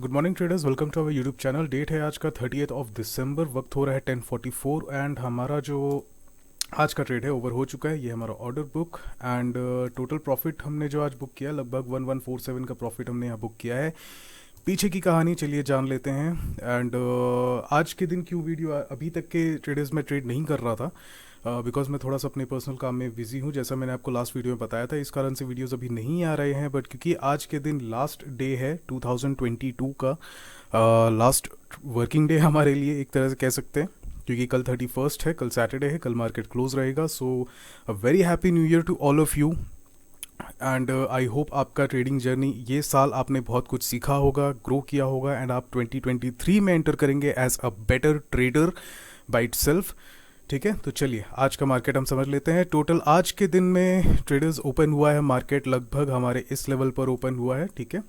Good morning traders, welcome to our YouTube channel. Date है आज का 30th ऑफ दिसंबर, वक्त हो रहा है 10:44 एंड हमारा जो आज का ट्रेड है ओवर हो चुका है। ये हमारा order book and total profit हमने जो आज बुक किया लगभग 1147 का प्रॉफिट हमने यहाँ बुक किया है। पीछे की कहानी चलिए जान लेते हैं। एंड आज के दिन क्यों वीडियो अभी तक के ट्रेडर्स में ट्रेड नहीं कर रहा था बिकॉज मैं थोड़ा सा अपने पर्सनल काम में बिजी हूँ, जैसा मैंने आपको लास्ट वीडियो में बताया था। इस कारण से वीडियोस अभी नहीं आ रहे हैं, बट क्योंकि आज के दिन लास्ट डे है 2022 का, लास्ट वर्किंग डे हमारे लिए एक तरह से कह सकते हैं, क्योंकि कल 31st है, कल सैटरडे है, कल मार्केट क्लोज रहेगा। So a very happy new year to all of you and I hope आपका ट्रेडिंग जर्नी ये साल आपने बहुत कुछ सीखा होगा, ग्रो किया होगा एंड आप 2023 में एंटर करेंगे as a better trader by itself. ठीक है, तो चलिए आज का मार्केट हम समझ लेते हैं। टोटल आज के दिन में ट्रेडर्स ओपन हुआ है, मार्केट लगभग हमारे इस लेवल पर ओपन हुआ है। ठीक है,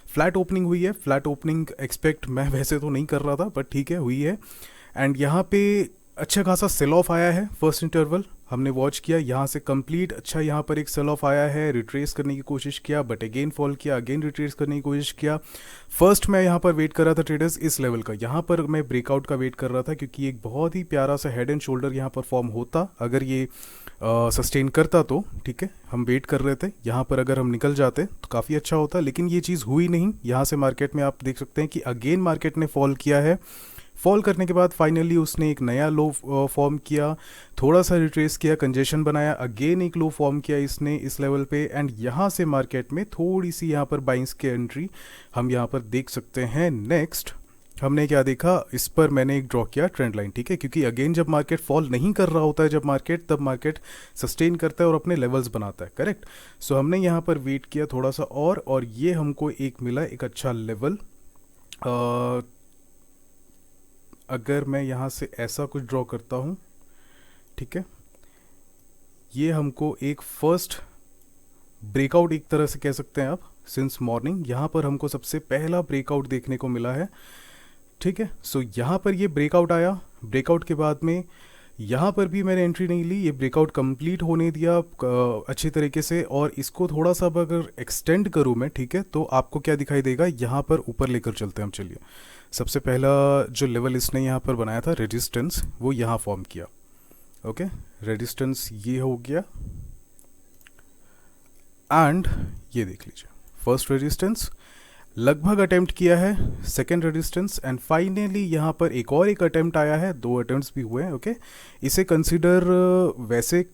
फ्लैट ओपनिंग हुई है। फ्लैट ओपनिंग एक्सपेक्ट मैं वैसे तो नहीं कर रहा था, बट ठीक है हुई है। एंड यहाँ पे अच्छा खासा सेल ऑफ आया है। फर्स्ट इंटरवल हमने वॉच किया, यहाँ से कंप्लीट अच्छा यहाँ पर एक सेल ऑफ आया है, रिट्रेस करने की कोशिश किया बट अगेन फॉल किया, अगेन रिट्रेस करने की कोशिश किया। फर्स्ट मैं यहाँ पर वेट कर रहा था ट्रेडर्स इस लेवल का, यहाँ पर मैं ब्रेकआउट का वेट कर रहा था, क्योंकि एक बहुत ही प्यारा सा हेड एंड शोल्डर यहाँ पर फॉर्म होता अगर ये सस्टेन करता तो। ठीक है, हम वेट कर रहे थे, यहाँ पर अगर हम निकल जाते तो काफ़ी अच्छा होता, लेकिन ये चीज़ हुई नहीं। यहाँ से मार्केट में आप देख सकते हैं कि अगेन मार्केट ने फॉल किया है। फॉल करने के बाद फाइनली उसने एक नया लो फॉर्म किया, थोड़ा सा रिट्रेस किया, कंजेशन बनाया, अगेन एक लो फॉर्म किया इसने इस लेवल पे एंड यहाँ से मार्केट में थोड़ी सी यहाँ पर बाइंग्स की एंट्री हम यहाँ पर देख सकते हैं। नेक्स्ट हमने क्या देखा, इस पर मैंने एक ड्रॉ किया ट्रेंड लाइन। ठीक है, क्योंकि अगेन जब मार्केट फॉल नहीं कर रहा होता है जब मार्केट, तब मार्केट सस्टेन करता है और अपने लेवल्स बनाता है। करेक्ट, सो हमने यहाँ पर वेट किया थोड़ा सा और ये हमको एक मिला एक अच्छा लेवल। अगर मैं यहाँ से ऐसा कुछ ड्रॉ करता हूँ, ठीक है, ये हमको एक फर्स्ट ब्रेकआउट एक तरह से कह सकते हैं आप सिंस मॉर्निंग। यहाँ पर हमको सबसे पहला ब्रेकआउट देखने को मिला है। ठीक है, सो यहाँ पर ये ब्रेकआउट आया, ब्रेकआउट के बाद में यहाँ पर भी मैंने एंट्री नहीं ली, ये ब्रेकआउट कंप्लीट होने दिया अच्छी तरीके से। और इसको थोड़ा सा अब अगर एक्सटेंड करूँ मैं, ठीक है, तो आपको क्या दिखाई देगा, यहाँ पर ऊपर लेकर चलते हैं हम। चलिए, सबसे पहला जो लेवल इसने यहाँ पर बनाया था रेजिस्टेंस, वो यहाँ फॉर्म किया। ओके, रेजिस्टेंस ये हो गया एंड ये देख लीजिए फर्स्ट रेजिस्टेंस लगभग अटेम्प्ट किया है, सेकेंड रेजिस्टेंस एंड फाइनली यहाँ पर एक और एक अटेम्प्ट आया है, दो अटेम्प्ट्स भी हुए हैं। ओके, इसे कंसिडर वैसे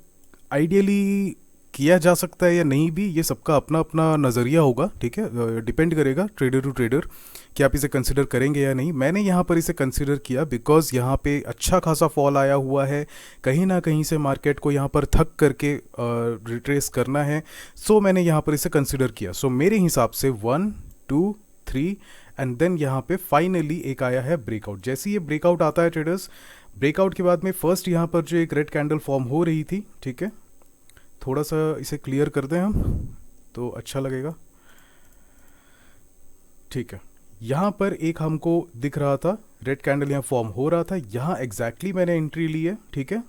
आइडियली किया जा सकता है या नहीं भी, ये सबका अपना अपना नज़रिया होगा। ठीक है, डिपेंड करेगा ट्रेडर टू ट्रेडर कि आप इसे कंसिडर करेंगे या नहीं। मैंने यहाँ पर इसे कंसिडर किया बिकॉज यहाँ पे अच्छा खासा फॉल आया हुआ है, कहीं ना कहीं से मार्केट को यहाँ पर थक करके रिट्रेस करना है। सो मैंने यहाँ पर इसे कंसिडर किया। सो मेरे हिसाब से 1 2 3 एंड देन यहाँ पे फाइनली एक आया है ब्रेकआउट। जैसे ये ब्रेकआउट आता है ट्रेडर्स, ब्रेकआउट के बाद में फर्स्ट यहाँ पर जो एक रेड कैंडल फॉर्म हो रही थी, ठीक है, थोड़ा सा इसे क्लियर कर दें हम तो अच्छा लगेगा। ठीक है, यहाँ पर एक हमको दिख रहा था रेड कैंडल यहाँ फॉर्म हो रहा था, यहाँ एग्जैक्टली मैंने एंट्री ली है। ठीक है,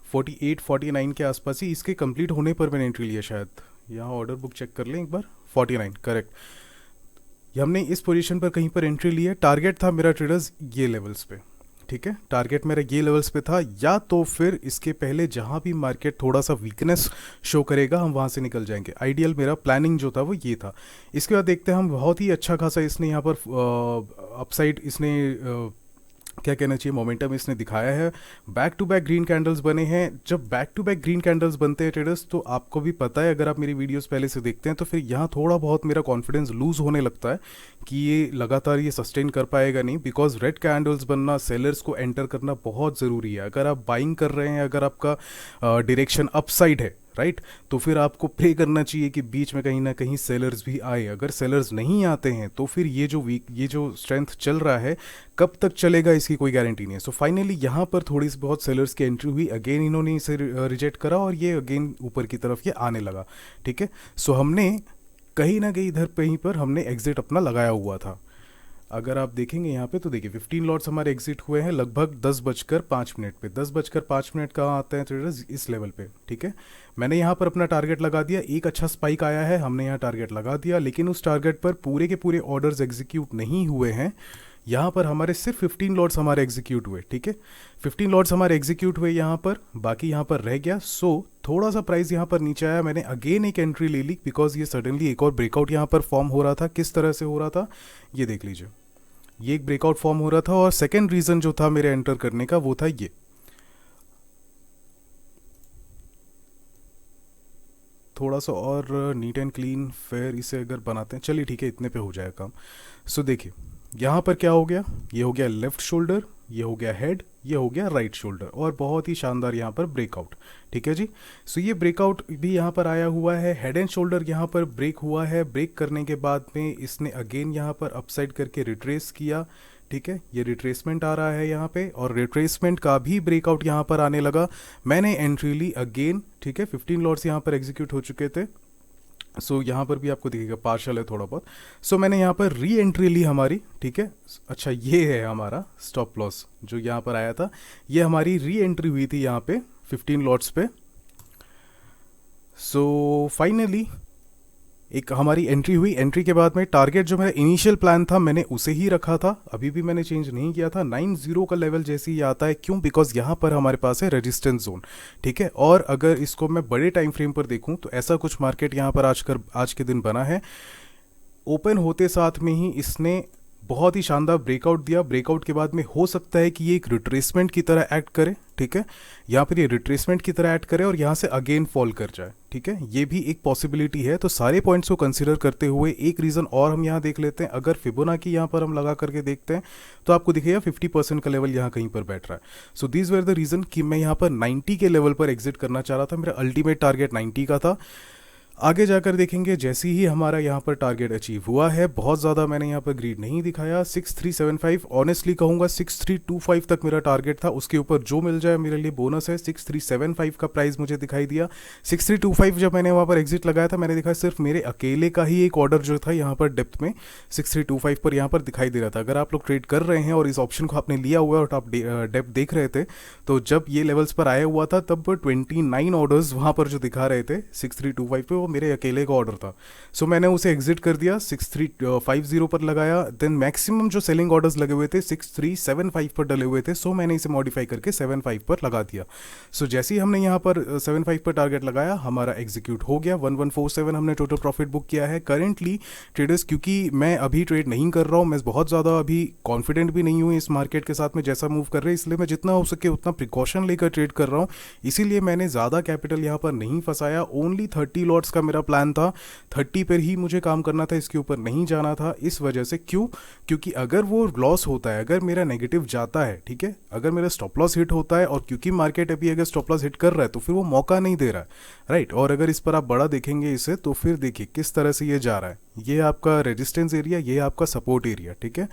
48 49 के आसपास ही इसके कंप्लीट होने पर मैंने एंट्री लिया शायद। यहाँ ऑर्डर बुक चेक कर लें एक बार, 49 करेक्ट। हमने इस पोजीशन पर कहीं पर एंट्री ली है। टारगेट था मेरा ट्रेडर्स ये लेवल्स पे। ठीक है, टारगेट मेरा ये लेवल्स पे था, या तो फिर इसके पहले जहाँ भी मार्केट थोड़ा सा वीकनेस शो करेगा हम वहाँ से निकल जाएंगे। आइडियल मेरा प्लानिंग जो था वो ये था। इसके बाद देखते हैं हम, बहुत ही अच्छा खासा इसने यहाँ पर अपसाइड इसने क्या कहना चाहिए मोमेंटम इसने दिखाया है। Back to back green candles बने हैं। जब back to back green candles बनते हैं ट्रेडर्स, तो आपको भी पता है, अगर आप मेरी वीडियोस पहले से देखते हैं तो फिर यहाँ थोड़ा बहुत मेरा कॉन्फिडेंस लूज होने लगता है कि ये लगातार ये सस्टेन कर पाएगा नहीं, बिकॉज रेड कैंडल्स बनना, सेलर्स को एंटर करना बहुत ज़रूरी है। अगर आप बाइंग कर रहे हैं, अगर आपका डायरेक्शन अपसाइड है, राइट, तो फिर आपको प्रे करना चाहिए कि बीच में कहीं ना कहीं सेलर्स भी आए। अगर सेलर्स नहीं आते हैं तो फिर ये जो स्ट्रेंथ चल रहा है कब तक चलेगा इसकी कोई गारंटी नहीं है। सो फाइनली यहाँ पर थोड़ी सी बहुत सेलर्स की एंट्री हुई, अगेन इन्होंने इसे रिजेक्ट करा और ये अगेन ऊपर की तरफ ये आने लगा। ठीक है, सो हमने कहीं ना कहीं इधर कहीं पर हमने एग्जिट अपना लगाया हुआ था। अगर आप देखेंगे यहाँ पे तो देखिए 15 लॉट्स हमारे एग्जिट हुए हैं लगभग 10:05 पे। 10:05 कहाँ आते हैं ट्रेडर्स, इस लेवल पे, ठीक है। मैंने यहाँ पर अपना टारगेट लगा दिया, एक अच्छा स्पाइक आया है, हमने यहाँ टारगेट लगा दिया, लेकिन उस टारगेट पर पूरे के पूरे ऑर्डर्स एग्जीक्यूट नहीं हुए हैं। यहाँ पर हमारे सिर्फ 15 लॉट्स हमारे एग्जीक्यूट हुए, ठीक है। 15 लॉट्स हमारे एग्जीक्यूट हुए यहाँ पर, बाकी यहाँ पर रह गया। सो थोड़ा सा प्राइस यहाँ पर नीचे आया, मैंने अगेन एक एंट्री ले ली बिकॉज ये सडनली एक और ब्रेकआउट यहाँ पर फॉर्म हो रहा था। किस तरह से हो रहा था ये देख लीजिए, ये एक ब्रेकआउट फॉर्म हो रहा था और सेकेंड रीजन जो था मेरे एंटर करने का वो था ये। थोड़ा सा और नीट एंड क्लीन फेयर इसे अगर बनाते हैं, चलिए ठीक है, इतने पे हो जाएगा काम। सो देखिए यहाँ पर क्या हो गया, ये हो गया लेफ्ट शोल्डर, ये हो गया हेड, ये हो गया राइट शोल्डर, और बहुत ही शानदार यहाँ पर ब्रेकआउट, ठीक है जी। सो ये ब्रेकआउट भी यहाँ पर आया हुआ है, हेड एंड शोल्डर यहाँ पर ब्रेक हुआ है। ब्रेक करने के बाद में इसने अगेन यहाँ पर अपसाइड करके रिट्रेस किया, ठीक है। ये रिट्रेसमेंट आ रहा है यहाँ पे, और रिट्रेसमेंट का भी ब्रेकआउट यहाँ पर आने लगा। मैंने एंट्री ली अगेन, ठीक है। 15 लॉट्स यहाँ पर एग्जीक्यूट हो चुके थे। सो यहाँ पर भी आपको दिखेगा पार्शल है थोड़ा बहुत। सो मैंने यहाँ पर री एंट्री ली हमारी, ठीक है। अच्छा ये है हमारा स्टॉप लॉस जो यहाँ पर आया था, ये हमारी री एंट्री हुई थी यहाँ पे 15 लॉट्स पे। सो फाइनली एक हमारी एंट्री हुई। एंट्री के बाद में टारगेट जो मेरा इनिशियल प्लान था मैंने उसे ही रखा था, अभी भी मैंने चेंज नहीं किया था। 90 का लेवल जैसे ही आता है, क्यों, बिकॉज यहाँ पर हमारे पास है रेजिस्टेंस जोन, ठीक है। और अगर इसको मैं बड़े टाइम फ्रेम पर देखूँ तो ऐसा कुछ मार्केट यहाँ पर आज के दिन बना है। ओपन होते साथ में ही इसने बहुत ही शानदार ब्रेकआउट दिया। ब्रेकआउट के बाद में हो सकता है कि ये एक रिट्रेसमेंट की तरह एक्ट करे, ठीक है। यहाँ पर ये रिट्रेसमेंट की तरह एक्ट करे और यहाँ से अगेन फॉल कर जाए, ठीक है। ये भी एक पॉसिबिलिटी है। तो सारे पॉइंट्स को कंसीडर करते हुए एक रीज़न और हम यहाँ देख लेते हैं। अगर फिबोनाची यहाँ पर हम लगा करके देखते हैं तो आपको दिखेगा 50% का लेवल यहाँ कहीं पर बैठ रहा है। So these were the reason कि मैं यहाँ पर 90 के लेवल पर एग्जिट करना चाह रहा था। मेरा अल्टीमेट टारगेट 90 का था। आगे जाकर देखेंगे जैसे ही हमारा यहाँ पर टारगेट अचीव हुआ है, बहुत ज़्यादा मैंने यहाँ पर ग्रीड नहीं दिखाया। 6375 ऑनेस्टली कहूँगा 6325 तक मेरा टारगेट था, उसके ऊपर जो मिल जाए मेरे लिए बोनस है। 6375 का प्राइस मुझे दिखाई दिया। 6325 जब मैंने वहाँ पर एग्जिट लगाया था, मैंने देखा सिर्फ मेरे अकेले का ही एक ऑर्डर जो था यहाँ पर डेप्थ में 6325 पर यहाँ पर दिखाई दे रहा था। अगर आप लोग ट्रेड कर रहे हैं और इस ऑप्शन को आपने लिया हुआ है और आप डेप्थ देख रहे थे, तो जब ये लेवल्स पर आया हुआ था तब 29 ऑर्डर्स वहाँ पर जो दिखा रहे थे 6325 पे, मेरे अकेले का ऑर्डर था। सो मैंने उसे एग्जिट कर दिया, 6350 पर लगाया। देन मैक्सिमम जो सेलिंग ऑर्डर्स लगे हुए थे 6375 पर डले हुए थे, सो मैंने इसे मॉडिफाई करके 75 पर लगा दिया। सो जैसे ही हमने यहाँ पर 75 पर टारगेट लगाया, हमारा एग्जीक्यूट हो गया। 1147 हमने टोटल प्रॉफिट बुक किया है। करेंटली ट्रेडर्स, क्योंकि मैं अभी ट्रेड नहीं कर रहा हूँ, मैं बहुत ज़्यादा अभी कॉन्फिडेंट भी नहीं हूँ इस मार्केट के साथ में जैसा मूव कर रहे हैं, इसलिए मैं जितना हो सके उतना प्रिकॉशन लेकर ट्रेड कर रहा हूँ। इसीलिए मैंने ज़्यादा कैपिटल यहाँ पर नहीं फंसाया। ओनली 30 लॉट्स का मेरा प्लान था, 30 पर ही मुझे काम करना था, इसके ऊपर नहीं जाना था। इस वजह से क्यों, क्योंकि अगर वो लॉस होता है, अगर मेरा नेगेटिव जाता है, ठीक है, अगर मेरा स्टॉप लॉस हिट होता है, और क्योंकि मार्केट अभी अगर स्टॉप लॉस हिट कर रहा है तो फिर वो मौका नहीं दे रहा है, राइट। और अगर इस पर आप बड़ा देखेंगे इसे, तो फिर देखिए किस तरह से ये जा रहा है। ये आपका रेजिस्टेंस एरिया, ये आपका सपोर्ट एरिया, ठीक है।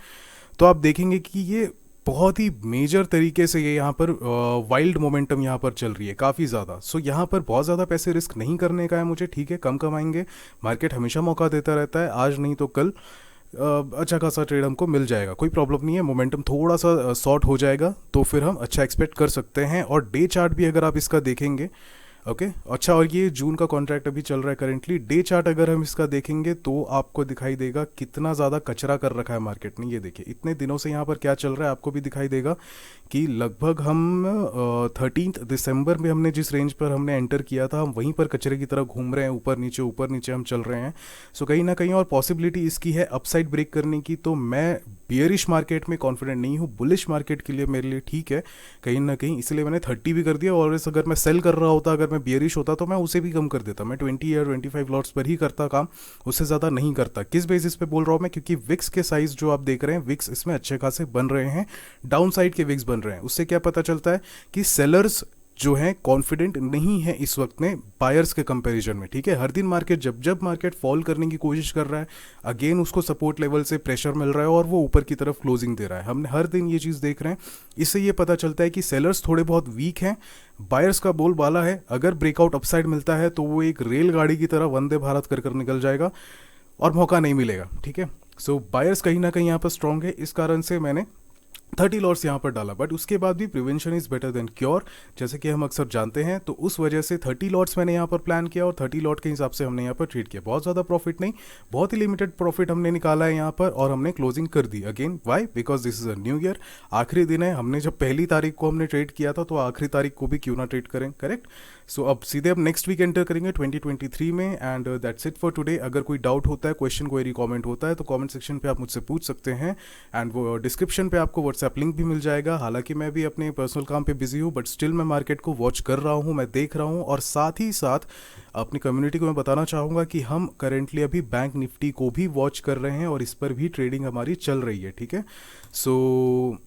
तो आप देखेंगे कि ये बहुत ही मेजर तरीके से ये यहाँ पर वाइल्ड मोमेंटम यहाँ पर चल रही है काफ़ी ज़्यादा। सो यहाँ पर बहुत ज़्यादा पैसे रिस्क नहीं करने का है मुझे, ठीक है। कम कमाएंगे, मार्केट हमेशा मौका देता रहता है, आज नहीं तो कल अच्छा खासा ट्रेड हमको मिल जाएगा, कोई प्रॉब्लम नहीं है। मोमेंटम थोड़ा सा शॉर्ट हो जाएगा तो फिर हम अच्छा एक्सपेक्ट कर सकते हैं। और डे चार्ट भी अगर आप इसका देखेंगे, ओके अच्छा, और ये जून का कॉन्ट्रैक्ट अभी चल रहा है करेंटली। डे चार्ट अगर हम इसका देखेंगे तो आपको दिखाई देगा कितना ज़्यादा कचरा कर रखा है मार्केट ने। ये देखिए इतने दिनों से यहाँ पर क्या चल रहा है, आपको भी दिखाई देगा कि लगभग हम 13 दिसंबर में हमने जिस रेंज पर हमने एंटर किया था, हम वहीं पर कचरे की तरह घूम रहे हैं, ऊपर नीचे हम चल रहे हैं। सो कहीं ना कहीं और पॉसिबिलिटी इसकी है अपसाइड ब्रेक करने की। तो मैं बियरिश मार्केट में कॉन्फिडेंट नहीं हूँ, बुलिश मार्केट के लिए मेरे लिए ठीक है कहीं ना कहीं, इसलिए मैंने 30 भी कर दिया। और अगर मैं सेल कर रहा होता, अगर मैं बियरिश होता तो मैं उसे भी कम कर देता, मैं 20 या 25 लॉट्स पर ही करता काम, उससे ज़्यादा नहीं करता। किस बेसिस पे बोल रहा हूँ मैं, क्योंकि विक्स के साइज जो आप देख रहे हैं, विक्स इसमें अच्छे खासे बन रहे हैं, डाउन साइड के विक्स बन रहे हैं। उससे क्या पता चलता है कि सेलर्स जो है कॉन्फिडेंट नहीं है इस वक्त में बायर्स के कंपैरिजन में, ठीक है। हर दिन मार्केट जब मार्केट फॉल करने की कोशिश कर रहा है, अगेन उसको सपोर्ट लेवल से प्रेशर मिल रहा है और वो ऊपर की तरफ क्लोजिंग दे रहा है। हमने हर दिन ये चीज़ देख रहे हैं, इससे ये पता चलता है कि सेलर्स थोड़े बहुत वीक हैं, बायर्स का बोलबाला है। अगर ब्रेकआउट अपसाइड मिलता है तो वो एक रेलगाड़ी की तरह वंदे भारत कर निकल जाएगा और मौका नहीं मिलेगा, ठीक है। सो बायर्स कहीं ना कहीं यहाँ पर स्ट्रांग है, इस कारण से मैंने 30 लॉट्स यहाँ पर डाला। बट उसके बाद भी prevention is better than cure, जैसे कि हम अक्सर जानते हैं। तो उस वजह से 30 लॉट्स मैंने यहाँ पर प्लान किया और 30 लॉट के हिसाब से हमने यहाँ पर ट्रेड किया। बहुत ज़्यादा प्रॉफिट नहीं, बहुत ही लिमिटेड प्रॉफिट हमने निकाला है यहाँ पर, और हमने क्लोजिंग कर दी। Again why, because this is a new year, आखिरी दिन है। हमने जब पहली तारीख को हमने ट्रेड किया था, तो आखिरी तारीख को भी क्यों ना ट्रेड करें, करेक्ट। सो अब सीधे अब नेक्स्ट वीक एंटर करेंगे 2023 में। And that's it for today. अगर कोई डाउट होता है, क्वेश्चन क्वेरी कमेंट होता है, तो कमेंट सेक्शन पे आप मुझसे पूछ सकते हैं। एंड वो डिस्क्रिप्शन पे आपको व्हाट्सएप लिंक भी मिल जाएगा। हालांकि मैं भी अपने पर्सनल काम पे बिजी हूँ, बट स्टिल मैं मार्केट को वॉच कर रहा हूँ, मैं देख रहा हूँ। और साथ ही साथ अपनी कम्युनिटी को मैं बताना चाहूँगा कि हम करेंटली अभी बैंक निफ्टी को भी वॉच कर रहे हैं और इस पर भी ट्रेडिंग हमारी चल रही है, ठीक है। सो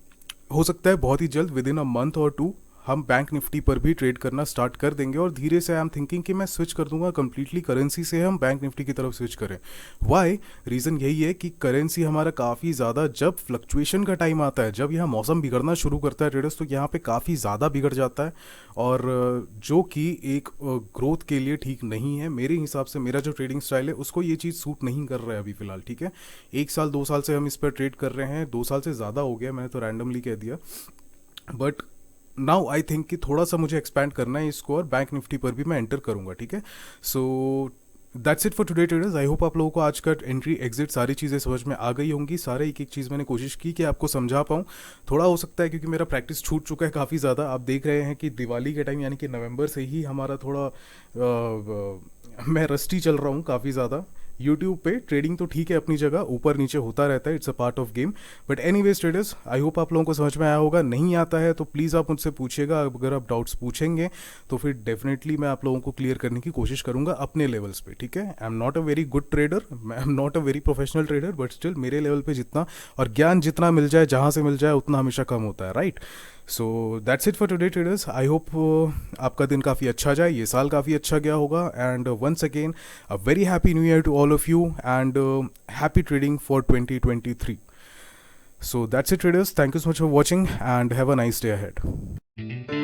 हो सकता है बहुत ही जल्द, विद इन अ मंथ और टू, हम बैंक निफ्टी पर भी ट्रेड करना स्टार्ट कर देंगे। और धीरे से आई एम थिंकिंग कि मैं स्विच कर दूंगा कम्प्लीटली करेंसी से, हम बैंक निफ्टी की तरफ स्विच करें। वाई, रीज़न यही है कि करेंसी हमारा काफ़ी ज़्यादा, जब फ्लक्चुएशन का टाइम आता है, जब यहाँ मौसम बिगड़ना शुरू करता है ट्रेडर्स, तो यहाँ पे काफ़ी ज़्यादा बिगड़ जाता है। और जो कि एक ग्रोथ के लिए ठीक नहीं है मेरे हिसाब से। मेरा जो ट्रेडिंग स्टाइल है उसको ये चीज़ सूट नहीं कर रहा है अभी फ़िलहाल, ठीक है। 1 साल 2 साल से हम इस पर ट्रेड कर रहे हैं, 2 साल से ज़्यादा हो गया, मैंने तो रैंडमली कह दिया। बट नाउ आई थिंक कि थोड़ा सा मुझे एक्सपैंड करना है इसको, और बैंक निफ्टी पर भी मैं एंटर करूंगा, ठीक है। So that's it for today traders. I hope आप लोगों को आज का एंट्री एग्जिट सारी चीज़ें समझ में आ गई होंगी। सारे एक एक चीज़ मैंने कोशिश की कि आपको समझा पाऊँ। थोड़ा हो सकता है क्योंकि मेरा प्रैक्टिस छूट चुका है काफ़ी ज़्यादा। आप देख रहे हैं कि दिवाली के टाइम यानी कि नवंबर से ही हमारा थोड़ा मैं रस्टी चल रहा हूँ काफ़ी ज़्यादा। यूट्यूब पे ट्रेडिंग तो ठीक है अपनी जगह, ऊपर नीचे होता रहता है, it's a part of game. But anyways traders, I hope आप लोगों को समझ में आया होगा। नहीं आता है तो प्लीज़ आप मुझसे पूछिएगा। अगर आप डाउट्स पूछेंगे तो फिर डेफिनेटली मैं आप लोगों को क्लियर करने की कोशिश करूंगा अपने लेवल्स पे, ठीक है। I am not a very good trader, I am not a very professional trader, but still मेरे लेवल पे जितना और ज्ञान जितना मिल जाए, जहाँ से मिल जाए, उतना हमेशा कम होता है, right. So that's it for today traders. I hope आपका दिन काफ़ी अच्छा जाए, ये साल काफ़ी अच्छा गया होगा। And once again a very happy new year to all of you, and happy trading for 2023. So that's it traders, thank you so much for watching and have a nice day ahead.